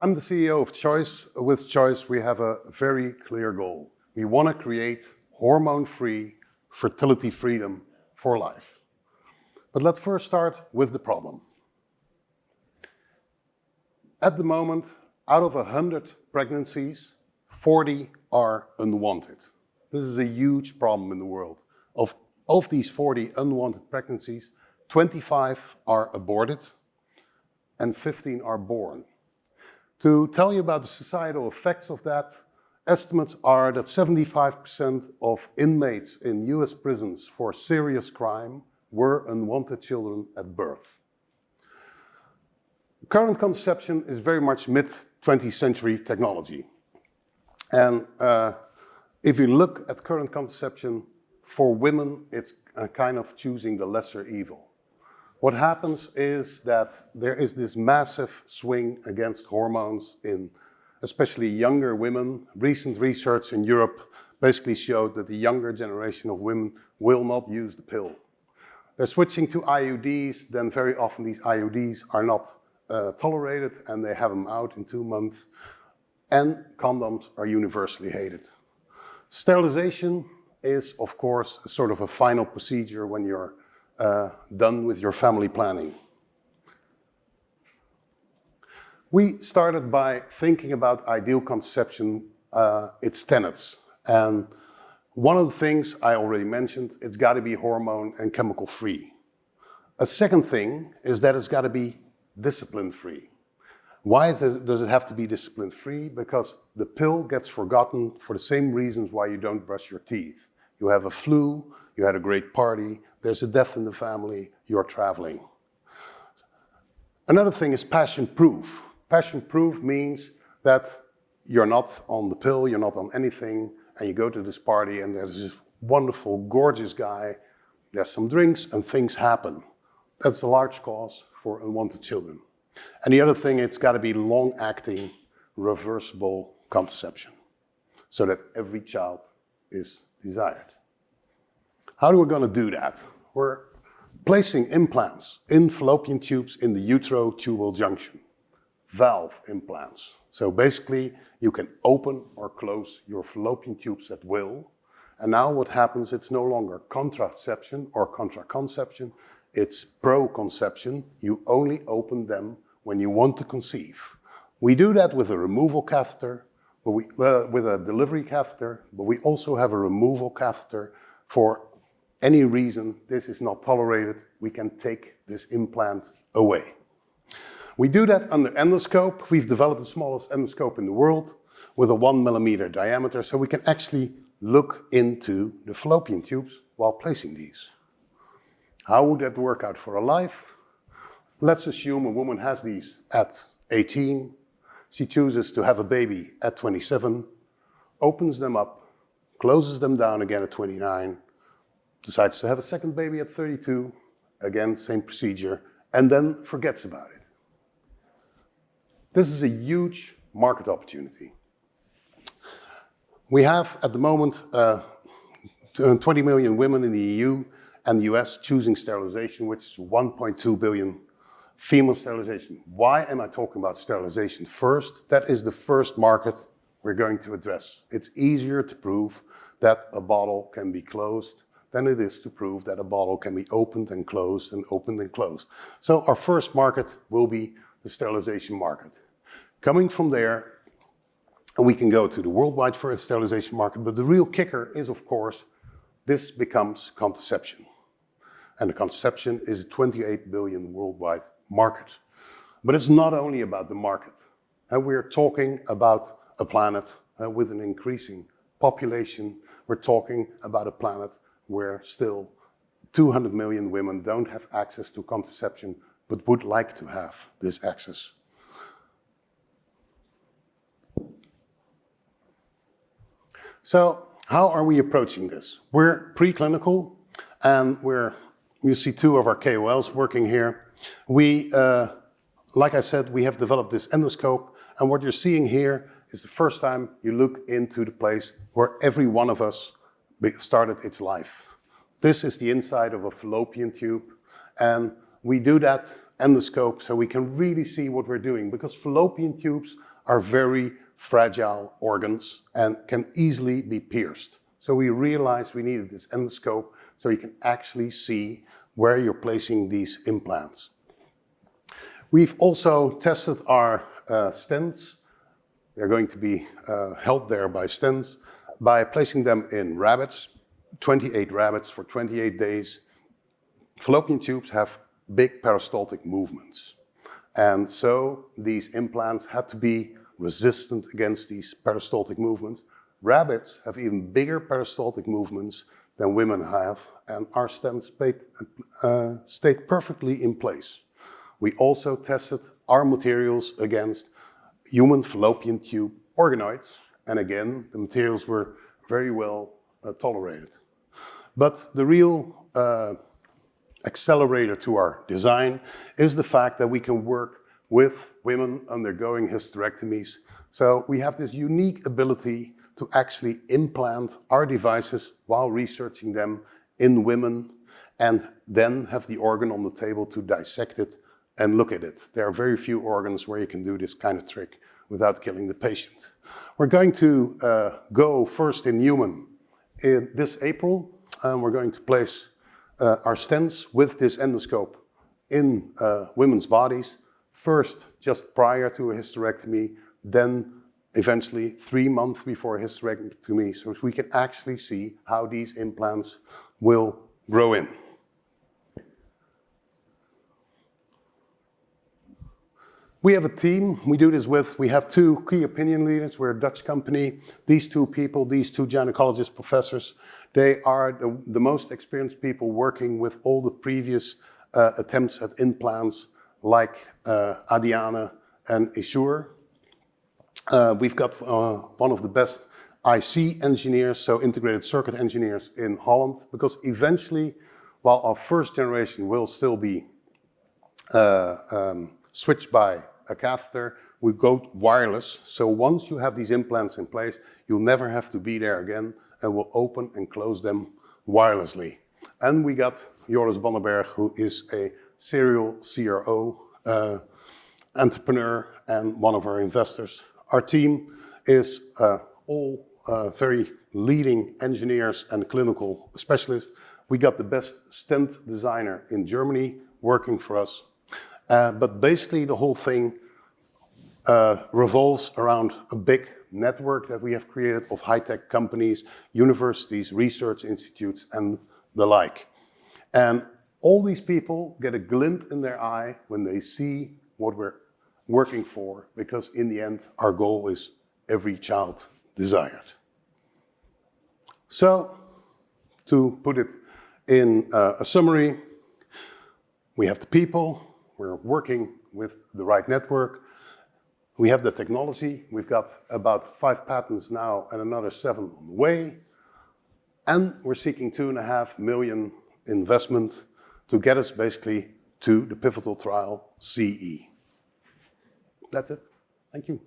I'm the CEO of Choice. With Choice, we have a very clear goal. We want to create hormone-free fertility freedom for life. But let's first start with the problem. At the moment, out of 100 pregnancies, 40 are unwanted. This is a huge problem in the world. Of these 40 unwanted pregnancies, 25 are aborted and 15 are born. To tell you about the societal effects of that, estimates are that 75% of inmates in US prisons for serious crime were unwanted children at birth. Current contraception is very much mid-20th century technology. And if you look at current contraception, for women, it's a kind of choosing the lesser evil. What happens is that there is this massive swing against hormones in especially younger women. Recent research in Europe basically showed that the younger generation of women will not use the pill. They're switching to IUDs, then very often these IUDs are not tolerated and they have them out in 2 months. And condoms are universally hated. Sterilization is, of course, a sort of a final procedure when you're done with your family planning. We started by thinking about ideal contraception, its tenets. And one of the things I already mentioned, it's got to be hormone and chemical free. A second thing is that it's got to be discipline free. Why does it have to be discipline free? Because the pill gets forgotten for the same reasons why you don't brush your teeth. You have a flu, you had a great party, there's a death in the family, you're traveling. Another thing is passion proof. Passion proof means that you're not on the pill, you're not on anything, and you go to this party and there's this wonderful, gorgeous guy, there's some drinks and things happen. That's a large cause for unwanted children. And the other thing, it's got to be long-acting, reversible contraception, so that every child is desired. How are we going to do that? We're placing implants in fallopian tubes in the utero-tubal junction, valve implants. So basically, you can open or close your fallopian tubes at will. And now what happens, it's no longer contraception or contraconception, it's proconception. You only open them when you want to conceive. We do that with a removal catheter, with a delivery catheter, but we also have a removal catheter for any reason this is not tolerated, we can take this implant away. We do that under endoscope. We've developed the smallest endoscope in the world with a 1 millimeter diameter, so we can actually look into the fallopian tubes while placing these. How would that work out for a life? Let's assume a woman has these at 18. She chooses to have a baby at 27, opens them up, closes them down again at 29, decides to have a second baby at 32, again, same procedure, and then forgets about it. This is a huge market opportunity. We have, at the moment, 20 million women in the EU and the US choosing sterilization, which is 1.2 billion female sterilization. Why am I talking about sterilization first? That is the first market we're going to address. It's easier to prove that a bottle can be closed than it is to prove that a bottle can be opened and closed and opened and closed. So our first market will be the sterilization market. Coming from there, we can go to the worldwide first sterilization market, but the real kicker is, of course, this becomes contraception. And the contraception is a 28 billion worldwide market. But it's not only about the market. And we're talking about a planet with an increasing population. We're talking about a planet where still 200 million women don't have access to contraception, but would like to have this access. So how are we approaching this? We're preclinical, and you see two of our KOLs working here. Like I said, we have developed this endoscope, and what you're seeing here is the first time you look into the place where every one of us started its life. This is the inside of a fallopian tube, and we do that endoscope so we can really see what we're doing, because fallopian tubes are very fragile organs and can easily be pierced. So we realized we needed this endoscope so you can actually see where you're placing these implants. We've also tested our stents. They're going to be held there by stents by placing them in rabbits, 28 rabbits for 28 days. Fallopian tubes have big peristaltic movements. And so these implants had to be resistant against these peristaltic movements. Rabbits have even bigger peristaltic movements than women have, and our stents stayed perfectly in place. We also tested our materials against human fallopian tube organoids, and again, the materials were very well tolerated. But the real accelerator to our design is the fact that we can work with women undergoing hysterectomies. So we have this unique ability to actually implant our devices while researching them in women and then have the organ on the table to dissect it and look at it. There are very few organs where you can do this kind of trick without killing the patient. We're going to go first in human in this April, and we're going to place our stents with this endoscope in women's bodies, first just prior to a hysterectomy, then eventually 3 months before a hysterectomy, so we can actually see how these implants will grow in. We have a team we do this with. We have 2 key opinion leaders. We're a Dutch company. These 2 people, these 2 gynecologist professors, they are the most experienced people working with all the previous attempts at implants like Adiane and Essure. We've got one of the best IC engineers, so integrated circuit engineers in Holland, because eventually, while our first generation will still be switched by a catheter, we go wireless. So once you have these implants in place, you'll never have to be there again, and we'll open and close them wirelessly. And we got Joris Bonnenberg, who is a serial CRO entrepreneur and one of our investors. Our team is all very leading engineers and clinical specialists. We got the best stent designer in Germany working for us. But basically the whole thing revolves around a big network that we have created of high-tech companies, universities, research institutes, and the like. And all these people get a glint in their eye when they see what we're working for, because in the end, our goal is every child desired. So, to put it in a summary, we have the people, we're working with the right network, we have the technology, we've got about 5 patents now and another 7 on the way, and we're seeking 2.5 million investment to get us basically to the pivotal trial CE. That's it. Thank you.